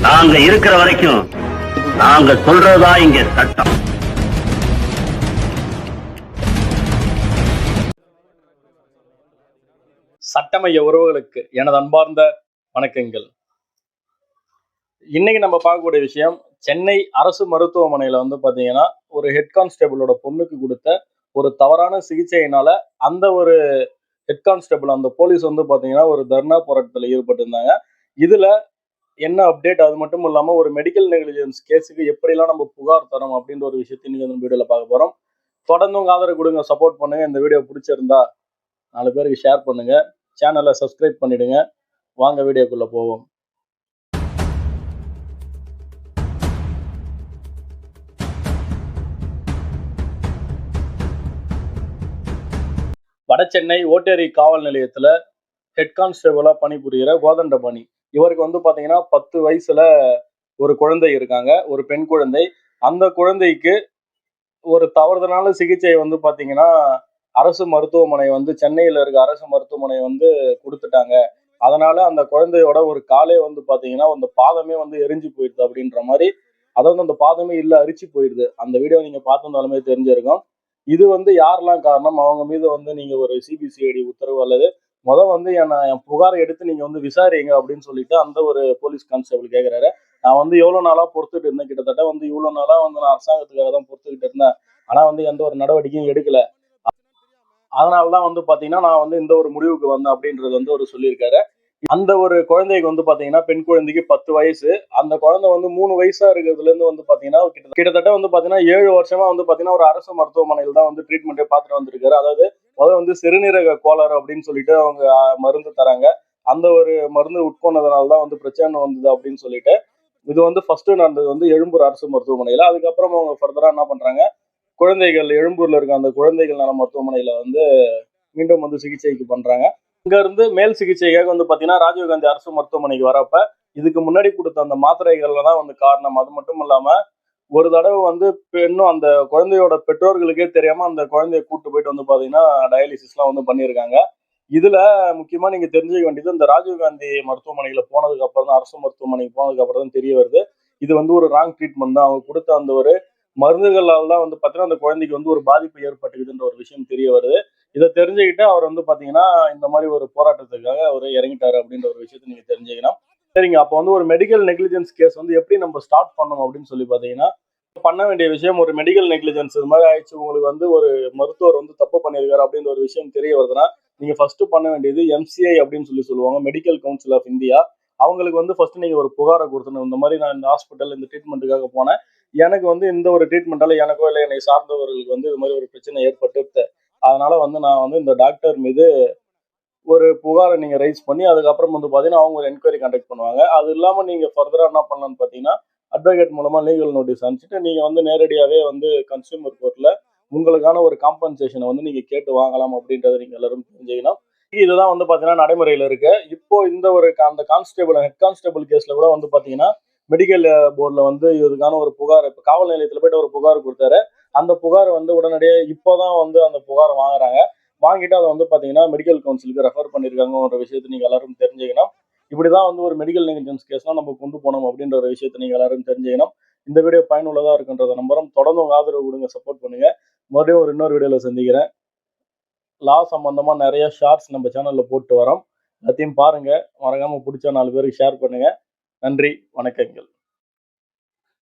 நாங்க இருக்கிற வரைக்கும் நாங்க சொல்றதா இங்க சட்டம். சட்டமைய உறவுகளுக்கு எனது அன்பார்ந்த வணக்கங்கள். இன்னைக்கு நம்ம பார்க்கக்கூடிய விஷயம், சென்னை அரசு மருத்துவமனையில பாத்தீங்கன்னா ஒரு ஹெட் கான்ஸ்டபிளோட பொண்ணுக்கு கொடுத்த ஒரு தவறான சிகிச்சையினால அந்த ஒரு ஹெட் கான்ஸ்டபிள் அந்த போலீஸ் பாத்தீங்கன்னா ஒரு தர்ணா போராட்டத்தில் ஈடுபட்டிருந்தாங்க. இதுல என்ன அப்டேட், அது மட்டும் இல்லாம ஒரு மெடிக்கல் நெக்லிஜென்ஸ் கேஸுக்கு எப்படிலாம் நம்ம புகார் தரோம் அப்படின்ற ஒரு விஷயத்தை நீங்க இந்த வீடியோல பார்க்க போறோம். தொடர்ந்து உங்க ஆதரவு கொடுங்க, சப்போர்ட் பண்ணுங்க. இந்த வீடியோ பிடிச்சிருந்தா 4 பேருக்கு ஷேர் பண்ணுங்க, சேனலை சப்ஸ்கிரைப் பண்ணிடுங்க. வாங்க வீடியோக்குள்ள போவோம். வடசென்னை ஓட்டேரி காவல் நிலையத்துல ஹெட் கான்ஸ்டபிளா பணிபுரிகிற கோதண்டபாணி இவருக்கு பாத்தீங்கன்னா 10 வயசுல ஒரு குழந்தை இருக்காங்க, ஒரு பெண் குழந்தை. அந்த குழந்தைக்கு ஒரு தவறுதலான சிகிச்சை பாத்தீங்கன்னா அரசு மருத்துவமனை சென்னையில இருக்க அரசு மருத்துவமனை கொடுத்துட்டாங்க. அதனால அந்த குழந்தையோட ஒரு காலே பாத்தீங்கன்னா அந்த பாதமே எரிஞ்சு போயிடுது அப்படின்ற மாதிரி, அதாவது அந்த பாதமே இல்ல, அரிச்சு போயிடுது. அந்த வீடியோ நீங்க பார்த்திருந்தாலுமே தெரிஞ்சிருக்கும். இது யாரெல்லாம் காரணம், அவங்க மீது நீங்க ஒரு சிபிசிஐடி உத்தரவு அல்லது என் புகாரை எடுத்து நீங்க விசாரிங்க அப்படின்னு சொல்லிட்டு அந்த ஒரு போலீஸ் கான்ஸ்டபிள் கேட்கிறாரு. நான் எவ்வளவு நாளா பொறுத்துட்டு இருந்தேன், கிட்டத்தட்ட இவ்வளவு நாளா நான் அரசாங்கத்துக்காக தான் பொறுத்துக்கிட்டு இருந்தேன். ஆனா எந்த ஒரு நடவடிக்கையும் எடுக்கல. அதனாலதான் பாத்தீங்கன்னா நான் இந்த ஒரு முடிவுக்கு வந்தேன் அப்படின்றது அவர் சொல்லியிருக்காரு. அந்த ஒரு குழந்தைக்கு பாத்தீங்கன்னா பெண் குழந்தைக்கு 10 வயசு. அந்த குழந்தை 3 வயசா இருக்கிறதுல இருந்து பாத்தீங்கன்னா கிட்டத்தட்ட பாத்தீங்கன்னா 7 வருஷமா பாத்தீங்கன்னா ஒரு அரசு மருத்துவமனையில் தான் ட்ரீட்மெண்ட்டே பார்த்துட்டு வந்திருக்காரு. அதாவது சிறுநீரக கோளாறு அப்படின்னு சொல்லிட்டு அவங்க மருந்து தராங்க. அந்த ஒரு மருந்து உட்கொண்டதுனாலதான் பிரச்சனை வந்தது அப்படின்னு சொல்லிட்டு இது ஃபர்ஸ்ட் நடந்தது எழும்பூர் அரசு மருத்துவமனையில. அதுக்கப்புறம் அவங்க ஃபர்தரா என்ன பண்றாங்க, குழந்தைகள் எழும்பூர்ல இருக்க அந்த குழந்தைகள் நல மருத்துவமனையில மீண்டும் சிகிச்சைக்கு பண்றாங்க. இங்க இருந்து மேல் சிகிச்சைக்காக பாத்தீங்கன்னா ராஜீவ்காந்தி அரசு மருத்துவமனைக்கு வரப்ப இதுக்கு முன்னாடி கொடுத்த அந்த மாத்திரைகள்ல தான் காரணம். அது மட்டும் இல்லாம ஒரு தடவை இன்னும் அந்த குழந்தையோட பெற்றோர்களுக்கே தெரியாம அந்த குழந்தைய கூட்டு போயிட்டு பாத்தீங்கன்னா டயாலிசிஸ்லாம் பண்ணியிருக்காங்க. இதுல முக்கியமா நீங்க தெரிஞ்சுக்க வேண்டியது, இந்த ராஜீவ்காந்தி மருத்துவமனையில போனதுக்கு அப்புறம் தான், அரசு மருத்துவமனைக்கு போனதுக்கு அப்புறம் தான் தெரிய வருது, இது ஒரு ராங் ட்ரீட்மெண்ட் தான். அவங்க கொடுத்த அந்த ஒரு மருந்துகளால் தான் பாத்தீங்கன்னா அந்த குழந்தைக்கு ஒரு பாதிப்பு ஏற்பட்டுக்குதுன்ற ஒரு விஷயம் தெரிய வருது. இதை தெரிஞ்சுக்கிட்டு அவர் பாத்தீங்கன்னா இந்த மாதிரி ஒரு போராட்டத்துக்காக அவர் இறங்கிட்டாரு அப்படின்ற ஒரு விஷயத்தை நீங்க தெரிஞ்சுக்கணும். சரிங்க, அப்போ ஒரு மெடிக்கல் நெக்லிஜென்ஸ் கேஸ் எப்படி நம்ம ஸ்டார்ட் பண்ணணும் அப்படின்னு சொல்லி பாத்தீங்கன்னா, பண்ண வேண்டிய விஷயம், ஒரு மெடிக்கல் நெக்லிஜென்ஸ் இது மாதிரி ஆயிடுச்சு, உங்களுக்கு ஒரு மருத்துவர் தப்பு பண்ணியிருக்காரு அப்படின்ற ஒரு விஷயம் தெரிய வருதுன்னா, நீங்க ஃபர்ஸ்ட் பண்ண வேண்டியது MCI அப்படின்னு சொல்லுவாங்க, மெடிக்கல் கவுன்சில் ஆஃப் இந்தியா. அவங்களுக்கு ஃபர்ஸ்ட் நீங்க ஒரு புகாரை கொடுத்தணும். இந்த மாதிரி நான் இந்த ஹாஸ்பிட்டல் இந்த ட்ரீட்மெண்ட்டுக்காக போனேன், எனக்கு இந்த ஒரு ட்ரீட்மெண்டால எனக்கோ இல்லை என்னை சார்ந்தவர்களுக்கு இது மாதிரி ஒரு பிரச்சனை ஏற்பட்டு, அதனால நான் இந்த டாக்டர் மீது ஒரு புகாரை நீங்க ரைஸ் பண்ணி அதுக்கப்புறம் பாத்தீங்கன்னா அவங்க ஒரு என்கொயரி கண்டக்ட் பண்ணுவாங்க. அது இல்லாம நீங்க ஃபர்தரா என்ன பண்ணலாம்னு பாத்தீங்கன்னா, அட்வொகேட் மூலமா லீகல் நோட்டீஸ் அனுப்பிச்சிட்டு நீங்க நேரடியாவே கன்சியூமர் கோர்ட்ல உங்களுக்கான ஒரு காம்பன்சேஷனை நீங்க கேட்டு வாங்கலாம் அப்படின்றத நீங்க எல்லாரும் தெரிஞ்சுக்கணும். இதுதான் பாத்தீங்கன்னா நடைமுறையில இருக்கு. இப்போ இந்த ஒரு அந்த கான்ஸ்டபிள் ஹெட் கான்ஸ்டபிள் கேஸ்ல கூட பாத்தீங்கன்னா மெடிக்கல் போர்ட்ல இதுக்கான ஒரு புகார், இப்ப காவல் நிலையத்துல போயிட்டு ஒரு புகார் கொடுத்தாரு. அந்த புகார் உடனடியே இப்போதான் அந்த புகார் வாங்குறாங்க. வாங்கிட்டு அதை பாத்தீங்கன்னா மெடிக்கல் கவுன்சிலுக்கு ரெஃபர் பண்ணிருக்காங்க ஒரு விஷயத்தை நீங்க எல்லாரும் தெரிஞ்சுக்கணும். இப்படிதான் ஒரு மெடிக்கல் நெக்லிஜென்ஸ் கேஸ்லாம் நம்ம கொண்டு போனோம் அப்படின்ற ஒரு விஷயத்தை நீங்க எல்லாரும் தெரிஞ்சுக்கணும். இந்த வீடியோ பயனுள்ளதா இருக்குன்றத நம்புறோம். தொடர்ந்து உங்க ஆதரவு கொடுங்க, சப்போர்ட் பண்ணுங்க. மறுபடியும் இன்னொரு வீடியோல சந்திக்கிறேன். லா சம்பந்தமா நிறைய ஷார்ட்ஸ் நம்ம சேனல்ல போட்டு வரோம், எல்லாத்தையும் பாருங்க. மறக்காம பிடிச்சா 4 பேருக்கு ஷேர் பண்ணுங்க. நன்றி, வணக்கங்கள்.